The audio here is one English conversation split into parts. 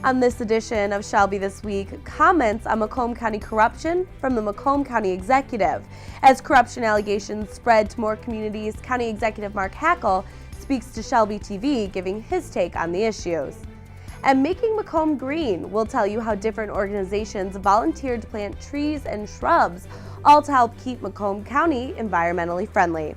On this edition of Shelby This Week, comments on Macomb County corruption from the Macomb County Executive. As corruption allegations spread to more communities, County Executive Mark Hackle speaks to Shelby TV, giving his take on the issues. And Making Macomb Green will tell you how different organizations volunteered to plant trees and shrubs, all to help keep Macomb County environmentally friendly.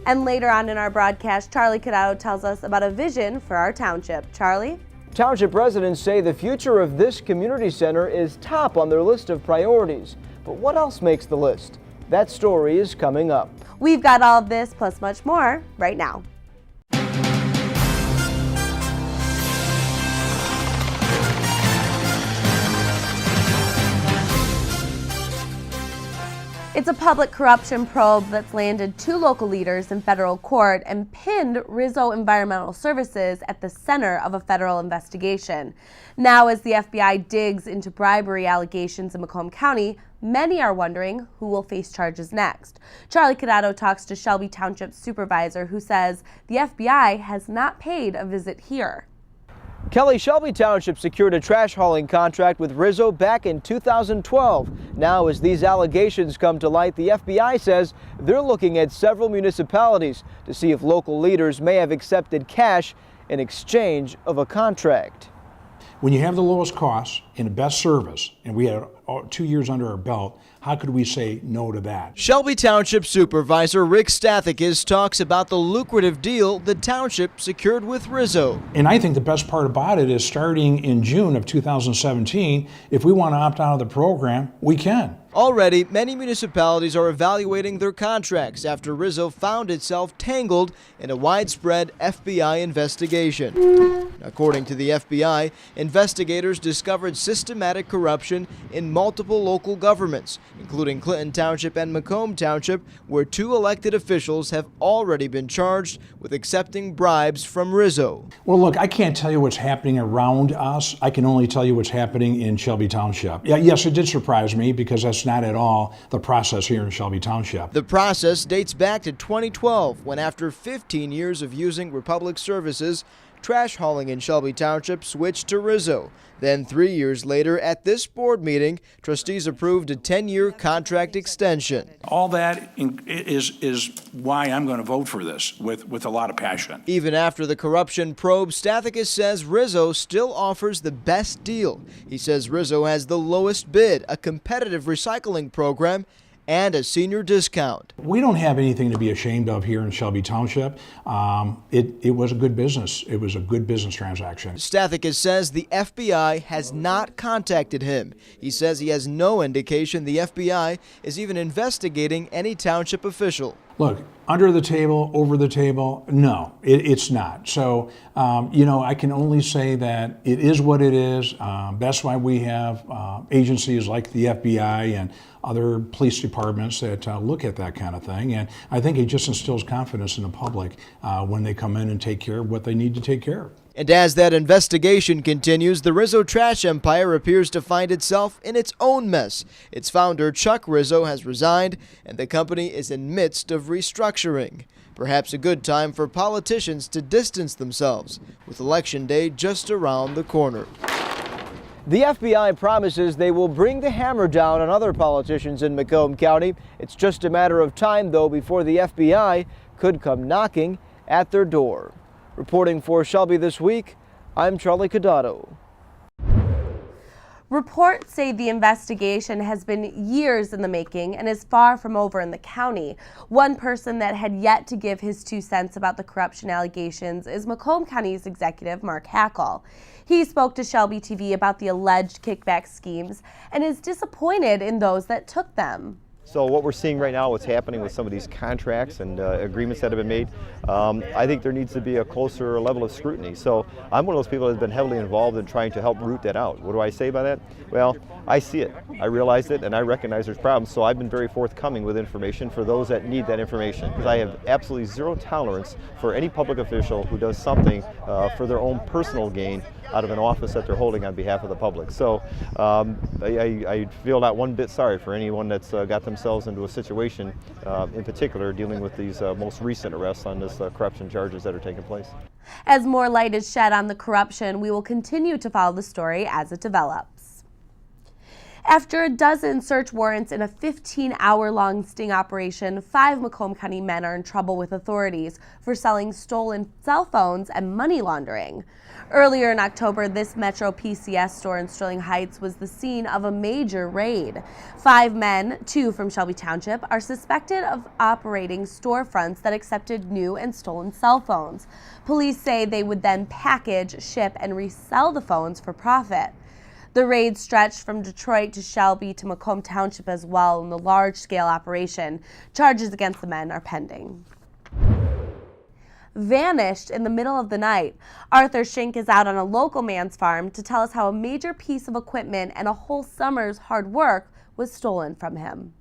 And later on in our broadcast, Charlie Cadotto tells us about a vision for our township. Charlie? Township residents say the future of this community center is top on their list of priorities. But what else makes the list? That story is coming up. We've got all of this plus much more right now. It's a public corruption probe that's landed 2 local leaders in federal court and pinned Rizzo Environmental Services at the center of a federal investigation. Now, as the FBI digs into bribery allegations in Macomb County, many are wondering who will face charges next. Charlie Cadotto talks to Shelby Township supervisor who says the FBI has not paid a visit here. Kelly, Shelby Township secured a trash hauling contract with Rizzo back in 2012. Now, as these allegations come to light, the FBI says they're looking at several municipalities to see if local leaders may have accepted cash in exchange of a contract. When you have the lowest costs and the best service, and we had 2 years under our belt, how could we say no to that? Shelby Township Supervisor Rick Stathakis talks about the lucrative deal the township secured with Rizzo. And I think the best part about it is starting in June of 2017, if we want to opt out of the program, we can. Already, many municipalities are evaluating their contracts after Rizzo found itself tangled in a widespread FBI investigation. According to the FBI, investigators discovered systematic corruption in multiple local governments, including Clinton Township and Macomb Township, where 2 elected officials have already been charged with accepting bribes from Rizzo. Well, look, I can't tell you what's happening around us. I can only tell you what's happening in Shelby Township. Yes, it did surprise me because that's not at all the process here in Shelby Township. The process dates back to 2012, when after 15 years of using Republic services, trash hauling in Shelby Township switched to Rizzo. Then 3 years later, at this board meeting, trustees approved a 10-year contract extension. All that is why I'm going to vote for this with a lot of passion. Even after the corruption probe, Stathakis says Rizzo still offers the best deal. He says Rizzo has the lowest bid, a competitive recycling program, and a senior discount. We don't have anything to be ashamed of here in Shelby Township. It was a good business. It was a good business transaction. Stathakis says the FBI has not contacted him. He says he has no indication the FBI is even investigating any township official. Look, under the table, over the table, no, it's not. So, I can only say that it is what it is. That's why we have agencies like the FBI and other police departments that look at that kind of thing. And I think it just instills confidence in the public when they come in and take care of what they need to take care of. And as that investigation continues, the Rizzo trash empire appears to find itself in its own mess. Its founder, Chuck Rizzo, has resigned, and the company is in midst of restructuring. Perhaps a good time for politicians to distance themselves, with Election Day just around the corner. The FBI promises they will bring the hammer down on other politicians in Macomb County. It's just a matter of time, though, before the FBI could come knocking at their door. Reporting for Shelby This Week, I'm Charlie Cadotto. Reports say the investigation has been years in the making and is far from over in the county. One person that had yet to give his 2 cents about the corruption allegations is Macomb County's executive, Mark Hackle. He spoke to Shelby TV about the alleged kickback schemes and is disappointed in those that took them. So what we're seeing right now, what's happening with some of these contracts and agreements that have been made, I think there needs to be a closer level of scrutiny. So I'm one of those people that has been heavily involved in trying to help root that out. What do I say by that? Well, I see it, I realize it, and I recognize there's problems. So I've been very forthcoming with information for those that need that information, because I have absolutely zero tolerance for any public official who does something for their own personal gain out of an office that they're holding on behalf of the public. So I feel not one bit sorry for anyone that's got themselves themselves into a situation, in particular dealing with these most recent arrests on this corruption charges that are taking place. As more light is shed on the corruption, we will continue to follow the story as it develops. After a dozen search warrants in a 15-hour-long sting operation, 5 Macomb County men are in trouble with authorities for selling stolen cell phones and money laundering. Earlier in October, this Metro PCS store in Sterling Heights was the scene of a major raid. 5 men, 2 from Shelby Township, are suspected of operating storefronts that accepted new and stolen cell phones. Police say they would then package, ship, and resell the phones for profit. The raid stretched from Detroit to Shelby to Macomb Township as well in the large-scale operation. Charges against the men are pending. Vanished in the middle of the night. Arthur Schenk is out on a local man's farm to tell us how a major piece of equipment and a whole summer's hard work was stolen from him.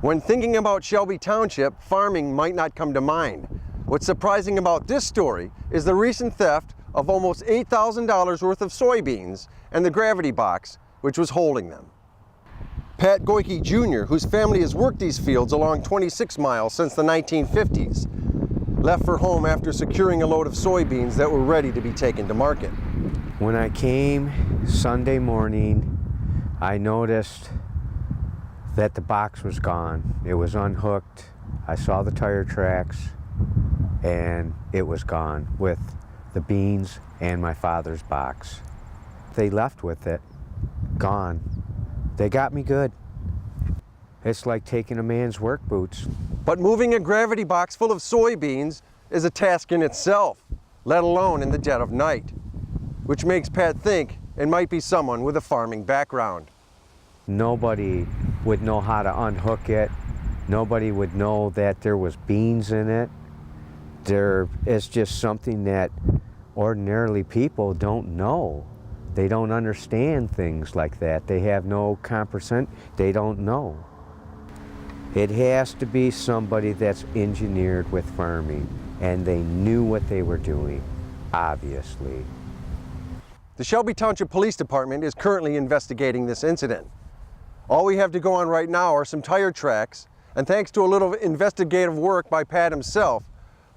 When thinking about Shelby Township, farming might not come to mind. What's surprising about this story is the recent theft of almost $8,000 worth of soybeans and the gravity box, which was holding them. Pat Goyke Jr., whose family has worked these fields along 26 miles since the 1950s, left for home after securing a load of soybeans that were ready to be taken to market. When I came Sunday morning, I noticed that the box was gone. It was unhooked. I saw the tire tracks, and it was gone with the beans and my father's box. They left with it, gone. They got me good. It's like taking a man's work boots. But moving a gravity box full of soybeans is a task in itself, let alone in the dead of night, which makes Pat think it might be someone with a farming background. Nobody would know how to unhook it. Nobody would know that there was beans in it. It's just something that ordinarily people don't know. They don't understand things like that. They have no comprehension. They don't know. It has to be somebody that's engineered with farming, and they knew what they were doing, obviously. The Shelby Township Police Department is currently investigating this incident. All we have to go on right now are some tire tracks, and thanks to a little investigative work by Pat himself,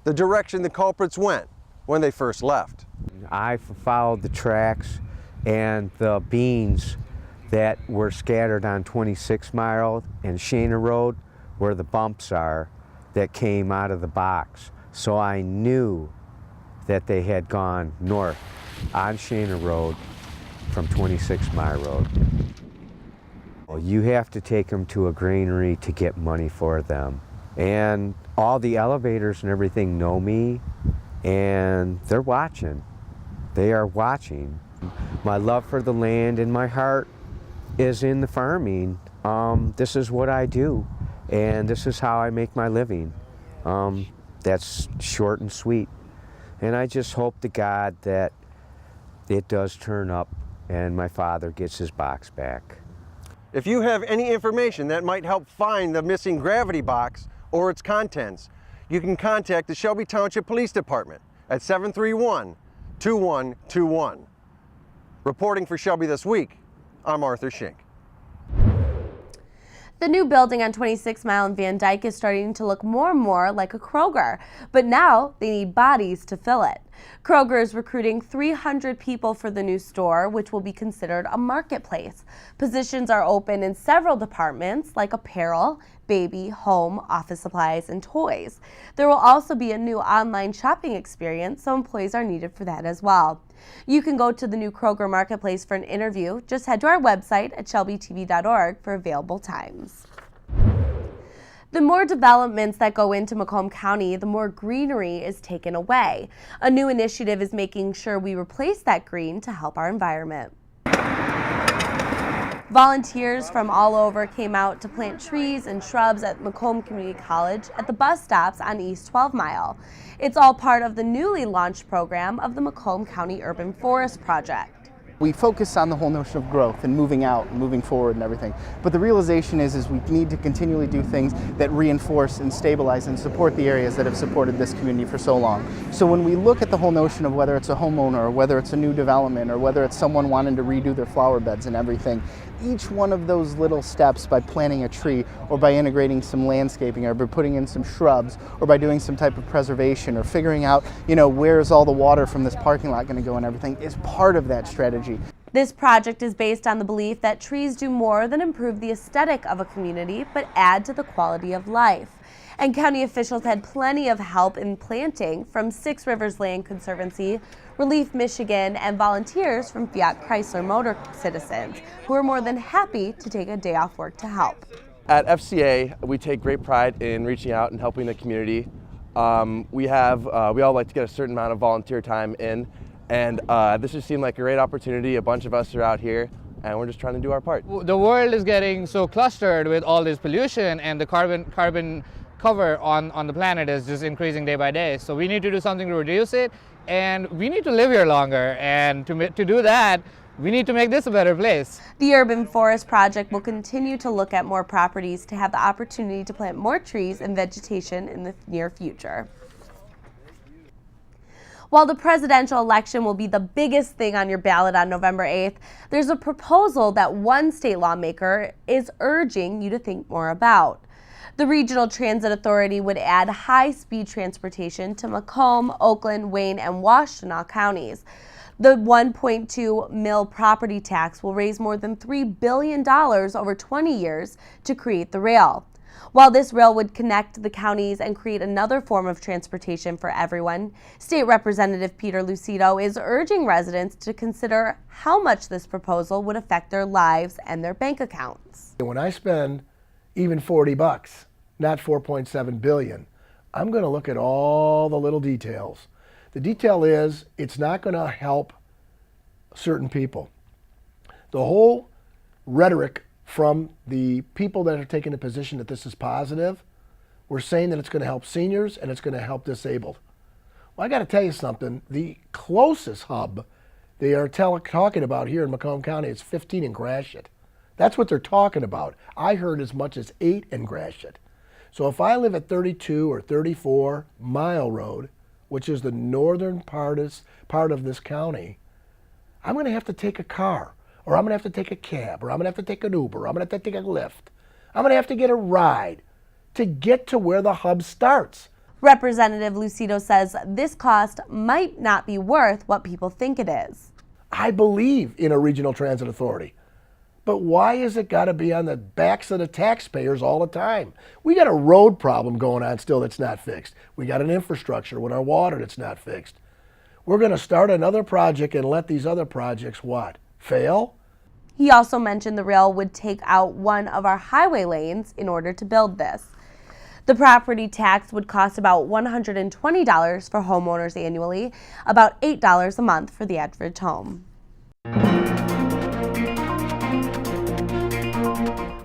the direction the culprits went when they first left. I followed the tracks and the beans that were scattered on 26 Mile and Shana Road, where the bumps are that came out of the box. So I knew that they had gone north on Shana Road from 26 Mile Road. Well, you have to take them to a granary to get money for them. And all the elevators and everything know me, and they're watching. They are watching. My love for the land and my heart is in the farming. This is what I do, and this is how I make my living. That's short and sweet. And I just hope to God that it does turn up and my father gets his box back. If you have any information that might help find the missing gravity box or its contents, you can contact the Shelby Township Police Department at 731-2121. Reporting for Shelby This Week, I'm Arthur Schenk. The new building on 26 Mile in Van Dyke is starting to look more and more like a Kroger, but now they need bodies to fill it. Kroger is recruiting 300 people for the new store, which will be considered a marketplace. Positions are open in several departments like apparel, baby, home, office supplies, and toys. There will also be a new online shopping experience, so employees are needed for that as well. You can go to the new Kroger Marketplace for an interview. Just head to our website at shelbytv.org for available times. The more developments that go into Macomb County, the more greenery is taken away. A new initiative is making sure we replace that green to help our environment. Volunteers from all over came out to plant trees and shrubs at Macomb Community College at the bus stops on East 12 Mile. It's all part of the newly launched program of the Macomb County Urban Forest Project. We focus on the whole notion of growth and moving out and moving forward and everything. But the realization is we need to continually do things that reinforce and stabilize and support the areas that have supported this community for so long. So when we look at the whole notion of whether it's a homeowner or whether it's a new development or whether it's someone wanting to redo their flower beds and everything, each one of those little steps, by planting a tree or by integrating some landscaping or by putting in some shrubs or by doing some type of preservation or figuring out, where's all the water from this parking lot going to go and everything, is part of that strategy. This project is based on the belief that trees do more than improve the aesthetic of a community, but add to the quality of life. And county officials had plenty of help in planting from Six Rivers Land Conservancy, Relief Michigan, and volunteers from Fiat Chrysler Motor Citizens, who are more than happy to take a day off work to help. At FCA, we take great pride in reaching out and helping the community. We all like to get a certain amount of volunteer time in, and this just seemed like a great opportunity. A bunch of us are out here, and we're just trying to do our part. The world is getting so clustered with all this pollution, and the carbon cover on the planet is just increasing day by day. So we need to do something to reduce it, and we need to live here longer. And to do that, we need to make this a better place. The Urban Forest Project will continue to look at more properties to have the opportunity to plant more trees and vegetation in the near future. While the presidential election will be the biggest thing on your ballot on November 8th, there's a proposal that one state lawmaker is urging you to think more about. The Regional Transit Authority would add high-speed transportation to Macomb, Oakland, Wayne, and Washtenaw counties. The 1.2 mil property tax will raise more than $3 billion over 20 years to create the rail. While this rail would connect the counties and create another form of transportation for everyone, State Representative Peter Lucido is urging residents to consider how much this proposal would affect their lives and their bank accounts. When I spend even $40, not 4.7 billion, I'm going to look at all the little details. The detail is it's not going to help certain people. The whole rhetoric from the people that are taking the position that this is positive, we're saying that it's going to help seniors and it's going to help disabled. Well, I got to tell you something. The closest hub they are talking about here in Macomb County is 15 in Gratiot. That's what they're talking about. I heard as much as 8 in Gratiot. So if I live at 32 or 34 Mile Road, which is the northern part of this county, I'm going to have to take a car, or I'm going to have to take a cab, or I'm going to have to take an Uber, or I'm going to have to take a Lyft. I'm going to have to get a ride to get to where the hub starts. Representative Lucido says this cost might not be worth what people think it is. I believe in a regional transit authority. But why has it got to be on the backs of the taxpayers all the time? We got a road problem going on still that's not fixed. We got an infrastructure with our water that's not fixed. We're going to start another project and let these other projects what? Fail? He also mentioned the rail would take out one of our highway lanes in order to build this. The property tax would cost about $120 for homeowners annually, about $8 a month for the average home.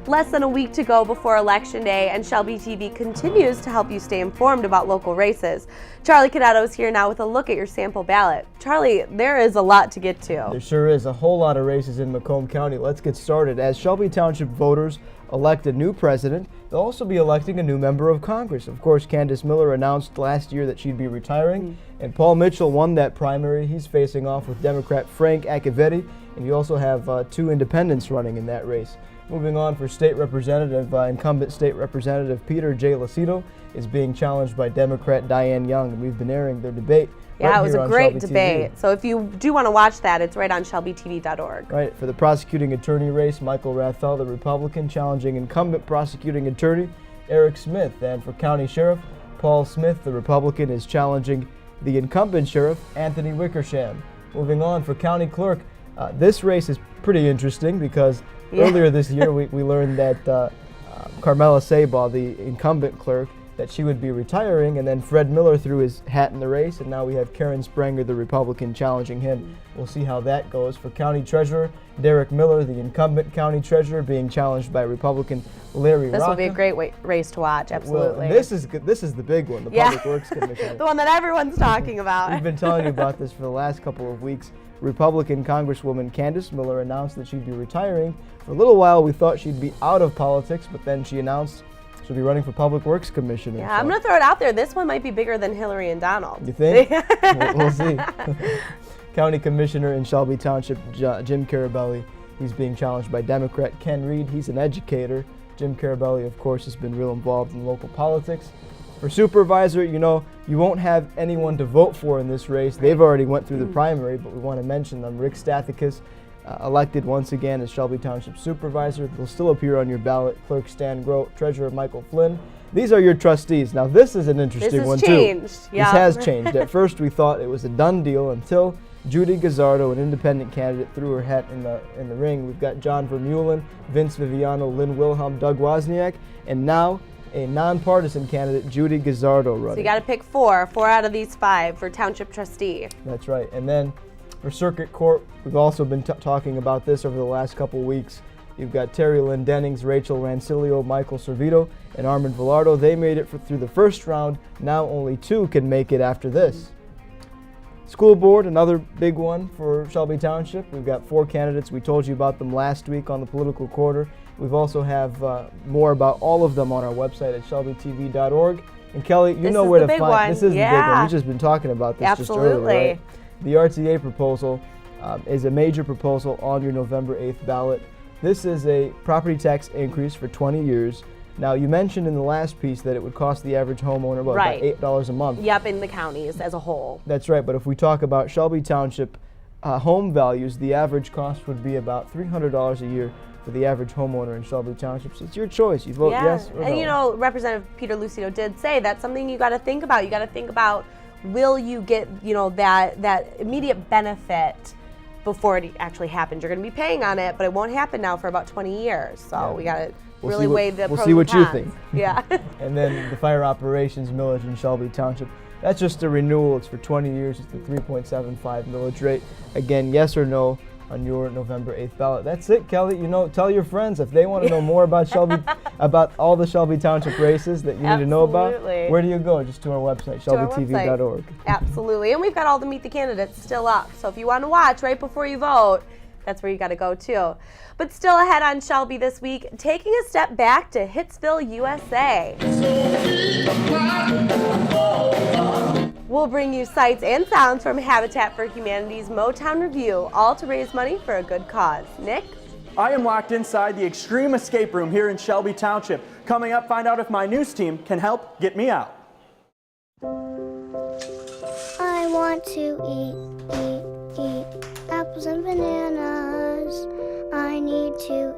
Less than a week to go before Election Day, and Shelby TV continues to help you stay informed about local races. Charlie Cadetto is here now with a look at your sample ballot. Charlie, there is a lot to get to. There sure is a whole lot of races in Macomb County. Let's get started. As Shelby Township voters elect a new president, they'll also be electing a new member of Congress. Of course, Candace Miller announced last year that she'd be retiring, and Paul Mitchell won that primary. He's facing off with Democrat Frank Accavetti, and you also have 2 independents running in that race. Moving on for state representative, incumbent state representative Peter J. Lucido is being challenged by Democrat Diane Young, and we've been airing their debate. Yeah, it was a great Shelby debate. TV. So if you do want to watch that, it's right on shelbytv.org. Right, for the prosecuting attorney race, Michael Rathel, the Republican, challenging incumbent prosecuting attorney Eric Smith. And for county sheriff, Paul Smith, the Republican, is challenging the incumbent sheriff, Anthony Wickersham. Moving on for county clerk, this race is pretty interesting because earlier this year we learned that Carmela Sabaugh, the incumbent clerk, that she would be retiring, and then Fred Miller threw his hat in the race, and now we have Karen Sprenger, the Republican, challenging him. We'll see how that goes. For county treasurer, Derek Miller, the incumbent county treasurer, being challenged by Republican Larry Rocca. This will be a great race to watch, absolutely. Well, this is good. This is the big one, the Public Works Commissioner. The one that everyone's talking about. We've been telling you about this for the last couple of weeks. Republican Congresswoman Candace Miller announced that she'd be retiring. For a little while, we thought she'd be out of politics, but then she announced she'll be running for Public Works Commissioner. Yeah, I'm going to throw it out there. This one might be bigger than Hillary and Donald. You think? We'll see. County Commissioner in Shelby Township, Jim Carabelli, he's being challenged by Democrat Ken Reed. He's an educator. Jim Carabelli, of course, has been real involved in local politics. For supervisor, you know, you won't have anyone to vote for in this race. They've already went through the primary, but we want to mention them. Rick Stathakis, elected once again as Shelby Township supervisor. They'll still appear on your ballot. Clerk Stan Grote, treasurer Michael Flynn. These are your trustees. Now this is an interesting one too. This has changed. Yeah. This has changed. At first we thought it was a done deal until Judy Gazzardo, an independent candidate, threw her hat in the ring. We've got John Vermeulen, Vince Viviano, Lynn Wilhelm, Doug Wozniak, and now a nonpartisan candidate, Judy Gazzardo, running. So you got to pick four out of these 5 for township trustee. That's right. And then for circuit court, we've also been talking about this over the last couple weeks. You've got Terry Lynn Dennings, Rachel Rancilio, Michael Servito, and Armand Villardo. They made it through the first round. Now only 2 can make it after this. School board, another big one for Shelby Township. We've got 4 candidates. We told you about them last week on the Political Quarter. We've also have more about all of them on our website at shelbytv.org. And Kelly, you know where to find. This is the big one. We've just been talking about this just earlier, right? The RTA proposal is a major proposal on your November 8th ballot. This is a property tax increase for 20 years. Now, you mentioned in the last piece that it would cost the average homeowner about $8 a month. Yep, in the counties as a whole. That's right, but if we talk about Shelby Township home values, the average cost would be about $300 a year for the average homeowner in Shelby Township. So it's your choice. You vote yes or no. And you know, Representative Peter Lucido did say that's something you got to think about. You got to think about, will you get, you know, that immediate benefit before it actually happens? You're going to be paying on it, but it won't happen now for about 20 years. So we got to really weigh the pros and cons. We'll see what you think. Yeah. And then the fire operations millage in Shelby Township. That's just a renewal. It's for 20 years. It's the 3.75 millage rate. Again, yes or no on your November 8th ballot. That's it, Kelly. You know, tell your friends if they want to know more about Shelby, about all the Shelby Township races that you need to know about. Where do you go? Just to our website, shelbytv.org. Absolutely. And we've got all the Meet the Candidates still up. So if you want to watch right before you vote, that's where you got to go too. But still ahead on Shelby this week, taking a step back to Hitsville, USA. We'll bring you sights and sounds from Habitat for Humanity's Motown Review, all to raise money for a good cause. Nick? I am locked inside the Extreme Escape Room here in Shelby Township. Coming up, find out if my news team can help get me out. I want to eat apples and bananas. I need to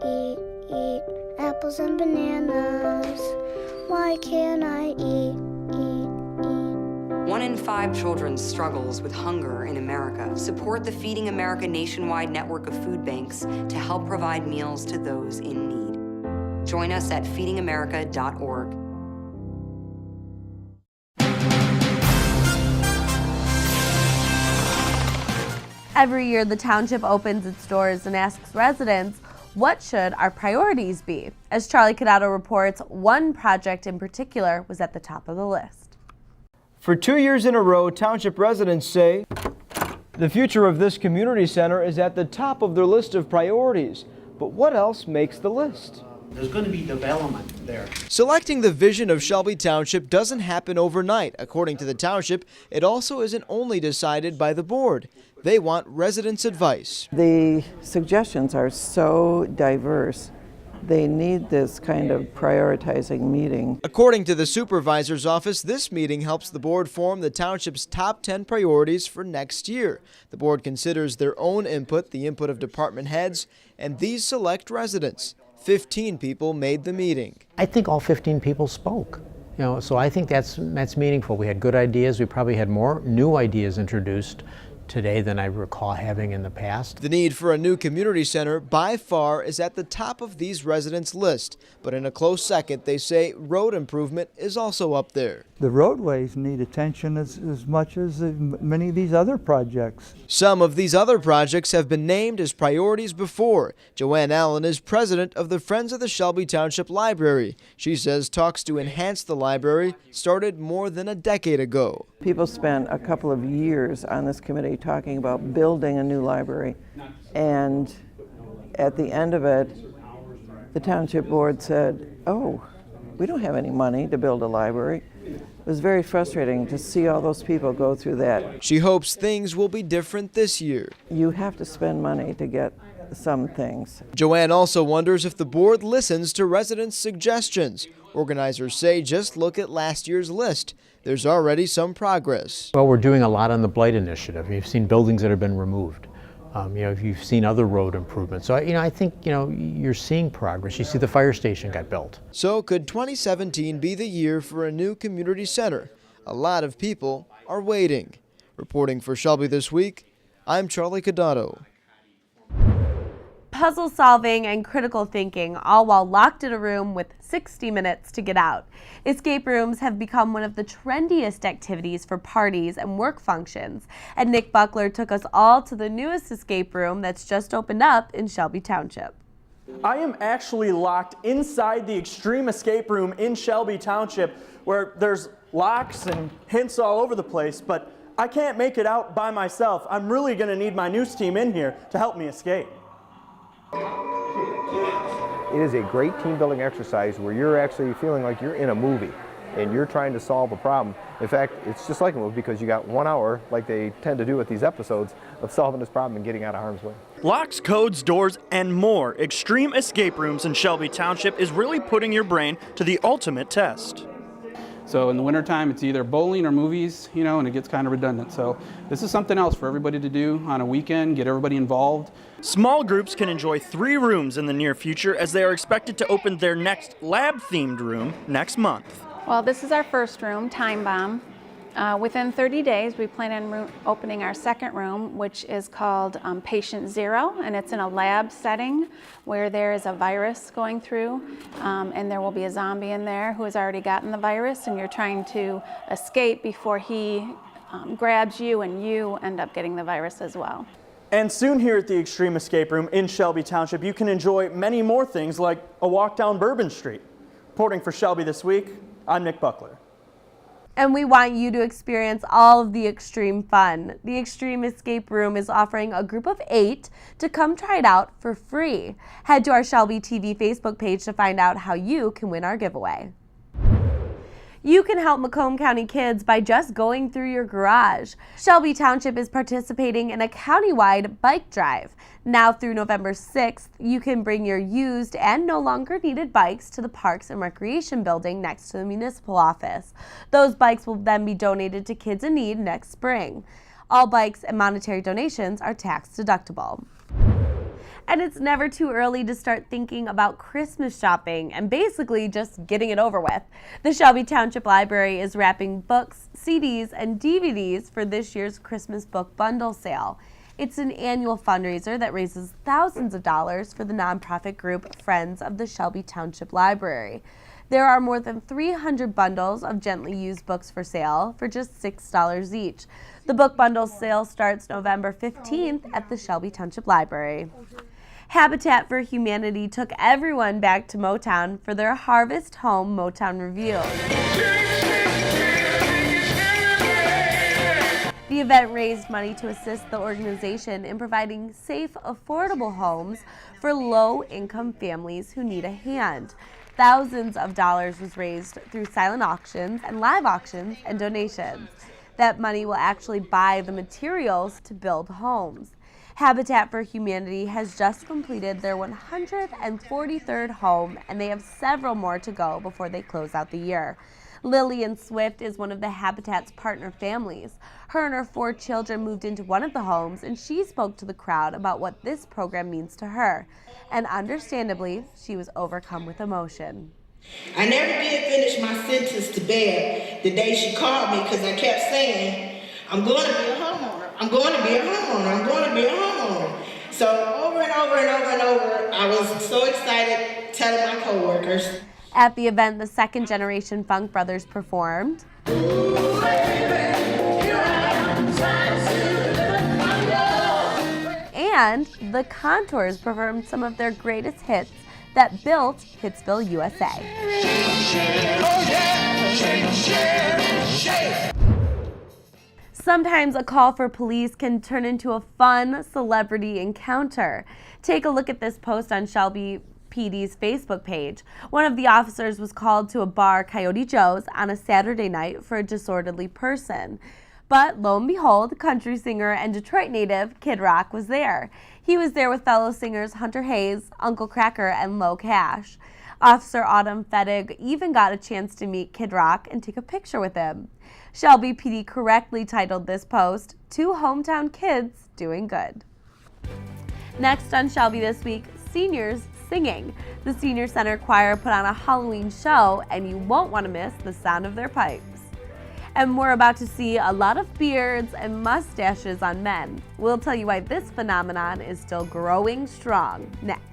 eat apples and bananas. Why can't I eat? 1 in 5 children struggles with hunger in America. Support the Feeding America nationwide network of food banks to help provide meals to those in need. Join us at feedingamerica.org. Every year, the township opens its doors and asks residents, what should our priorities be? As Charlie Cadotto reports, one project in particular was at the top of the list. For 2 years in a row, township residents say the future of this community center is at the top of their list of priorities. But what else makes the list? There's going to be development there. Selecting the vision of Shelby Township doesn't happen overnight. According to the township, it also isn't only decided by the board. They want residents' advice. The suggestions are so diverse. They need this kind of prioritizing meeting. According to the supervisor's office, this meeting helps the board form the township's top 10 priorities for next year. The board considers their own input, the input of department heads, and these select residents. 15 people made the meeting. I think all 15 people spoke. So I think that's meaningful. We had good ideas. We probably had more new ideas introduced today than I recall having in the past. The need for a new community center by far is at the top of these residents' list, but in a close second they say road improvement is also up there. The roadways need attention as much as many of these other projects. Some of these other projects have been named as priorities before. Joanne Allen is president of the Friends of the Shelby Township Library. She says talks to enhance the library started more than a decade ago. People spent a couple of years on this committee talking about building a new library, and at the end of it, the township board said, "Oh, we don't have any money to build a library." It was very frustrating to see all those people go through that. She hopes things will be different this year. You have to spend money to get some things. Joanne also wonders if the board listens to residents' suggestions. Organizers say just look at last year's list. There's already some progress. Well, we're doing a lot on the blight initiative. You've seen buildings that have been removed. You've seen other road improvements. So, I think, you're seeing progress. You see the fire station got built. So could 2017 be the year for a new community center? A lot of people are waiting. Reporting for Shelby This Week, I'm Charlie Cadotto. Puzzle solving and critical thinking, all while locked in a room with 60 minutes to get out. Escape rooms have become one of the trendiest activities for parties and work functions, and Nick Buckler took us all to the newest escape room that's just opened up in Shelby Township. I am actually locked inside the Extreme Escape Room in Shelby Township, where there's locks and hints all over the place, but I can't make it out by myself. I'm really going to need my news team in here to help me escape. It is a great team building exercise where you're actually feeling like you're in a movie and you're trying to solve a problem. In fact, it's just like a movie because you got 1 hour, like they tend to do with these episodes, of solving this problem and getting out of harm's way. Locks, codes, doors, and more. Extreme Escape Rooms in Shelby Township is really putting your brain to the ultimate test. So in the wintertime, it's either bowling or movies, and it gets kind of redundant. So this is something else for everybody to do on a weekend, get everybody involved. Small groups can enjoy 3 rooms in the near future as they are expected to open their next lab-themed room next month. Well, this is our first room, Time Bomb. Within 30 days, we plan on opening our second room, which is called Patient Zero, and it's in a lab setting where there is a virus going through, and there will be a zombie in there who has already gotten the virus, and you're trying to escape before he grabs you, and you end up getting the virus as well. And soon here at the Extreme Escape Room in Shelby Township, you can enjoy many more things like a walk down Bourbon Street. Reporting for Shelby This Week, I'm Nick Buckler. And we want you to experience all of the extreme fun. The Extreme Escape Room is offering a group of 8 to come try it out for free. Head to our Shelby TV Facebook page to find out how you can win our giveaway. You can help Macomb County kids by just going through your garage. Shelby Township is participating in a countywide bike drive. Now through November 6th, you can bring your used and no longer needed bikes to the Parks and Recreation Building next to the municipal office. Those bikes will then be donated to kids in need next spring. All bikes and monetary donations are tax deductible. And it's never too early to start thinking about Christmas shopping and basically just getting it over with. The Shelby Township Library is wrapping books, CDs, and DVDs for this year's Christmas book bundle sale. It's an annual fundraiser that raises thousands of dollars for the nonprofit group Friends of the Shelby Township Library. There are more than 300 bundles of gently used books for sale for just $6 each. The book bundle sale starts November 15th at the Shelby Township Library. Habitat for Humanity took everyone back to Motown for their Harvest Home Motown Review. The event raised money to assist the organization in providing safe, affordable homes for low-income families who need a hand. Thousands of dollars was raised through silent auctions and live auctions and donations. That money will actually buy the materials to build homes. Habitat for Humanity has just completed their 143rd home, and they have several more to go before they close out the year. Lillian Swift is one of the Habitat's partner families. Her and her 4 children moved into one of the homes, and she spoke to the crowd about what this program means to her. And understandably, she was overcome with emotion. I never did finish my sentence to Bev the day she called me because I kept saying, I'm going to be a homeowner. I'm going to be a homeowner. I'm going to be a homeowner. So over and over and over and over, I was so excited telling my coworkers. At the event, the second generation Funk Brothers performed. And the Contours performed some of their greatest hits that built Hitsville, USA. Sometimes a call for police can turn into a fun celebrity encounter. Take a look at this post on Shelby PD's Facebook page. One of the officers was called to a bar, Coyote Joe's, on a Saturday night for a disorderly person. But lo and behold, country singer and Detroit native Kid Rock was there. He was there with fellow singers Hunter Hayes, Uncle Cracker, and Low Cash. Officer Autumn Fettig even got a chance to meet Kid Rock and take a picture with him. Shelby PD correctly titled this post, "Two Hometown Kids Doing Good." Next on Shelby this week, seniors singing. The Senior Center Choir put on a Halloween show, and you won't want to miss the sound of their pipes. And we're about to see a lot of beards and mustaches on men. We'll tell you why this phenomenon is still growing strong next.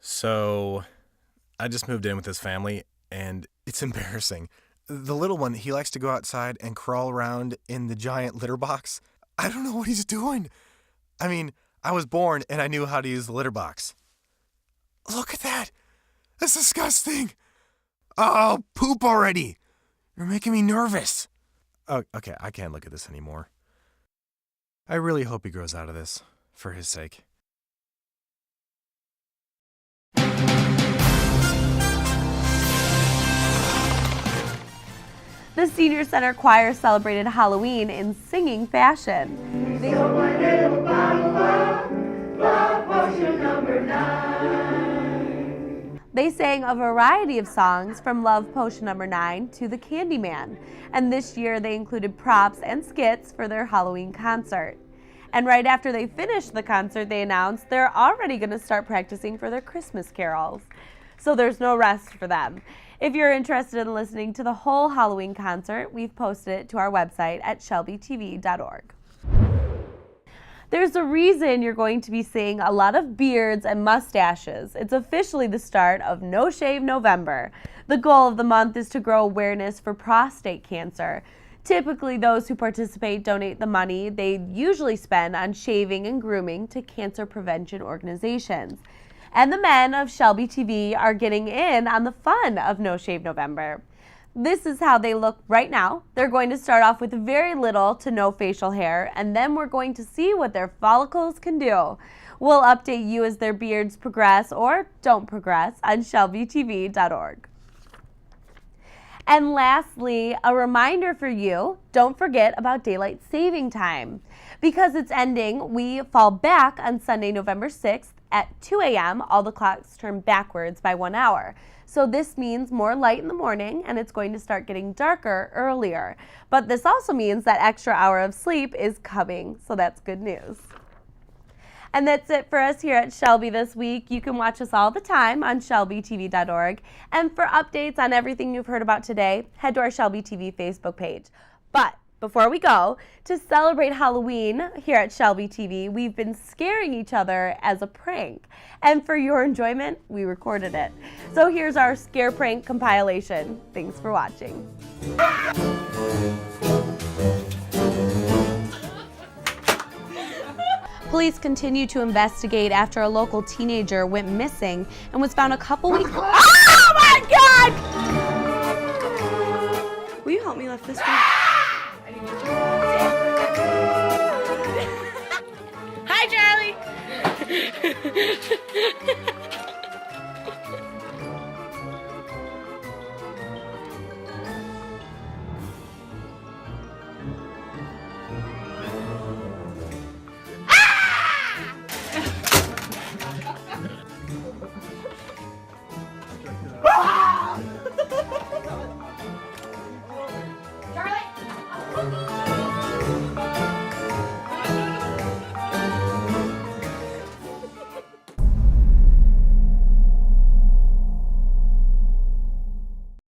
So, I just moved in with this family, and it's embarrassing. The little one, he likes to go outside and crawl around in the giant litter box. I don't know what he's doing. I mean, I was born and I knew how to use the litter box. Look at that! That's disgusting! Oh, poop already! You're making me nervous. Oh, okay, I can't look at this anymore. I really hope he grows out of this, for his sake. The Senior Center Choir celebrated Halloween in singing fashion. They sang a variety of songs from Love Potion Number 9 to The Candyman, and this year they included props and skits for their Halloween concert. And right after they finished the concert, they announced they're already going to start practicing for their Christmas carols. So there's no rest for them. If you're interested in listening to the whole Halloween concert, we've posted it to our website at shelbytv.org. There's a reason you're going to be seeing a lot of beards and mustaches. It's officially the start of No Shave November. The goal of the month is to grow awareness for prostate cancer. Typically, those who participate donate the money they usually spend on shaving and grooming to cancer prevention organizations. And the men of Shelby TV are getting in on the fun of No Shave November. This is how they look right now. They're going to start off with very little to no facial hair, and then we're going to see what their follicles can do. We'll update you as their beards progress or don't progress on shelbytv.org. And lastly, a reminder for you, don't forget about daylight saving time. Because it's ending, we fall back on Sunday, November 6th at 2 a.m. All the clocks turn backwards by 1 hour. So this means more light in the morning, and it's going to start getting darker earlier. But this also means that extra hour of sleep is coming, so that's good news. And that's it for us here at Shelby this week. You can watch us all the time on shelbytv.org. And for updates on everything you've heard about today, head to our Shelby TV Facebook page. But before we go, to celebrate Halloween here at Shelby TV, we've been scaring each other as a prank. And for your enjoyment, we recorded it. So here's our scare prank compilation. Thanks for watching. Police continue to investigate after a local teenager went missing and was found a couple weeks. Oh my God! Will you help me lift this?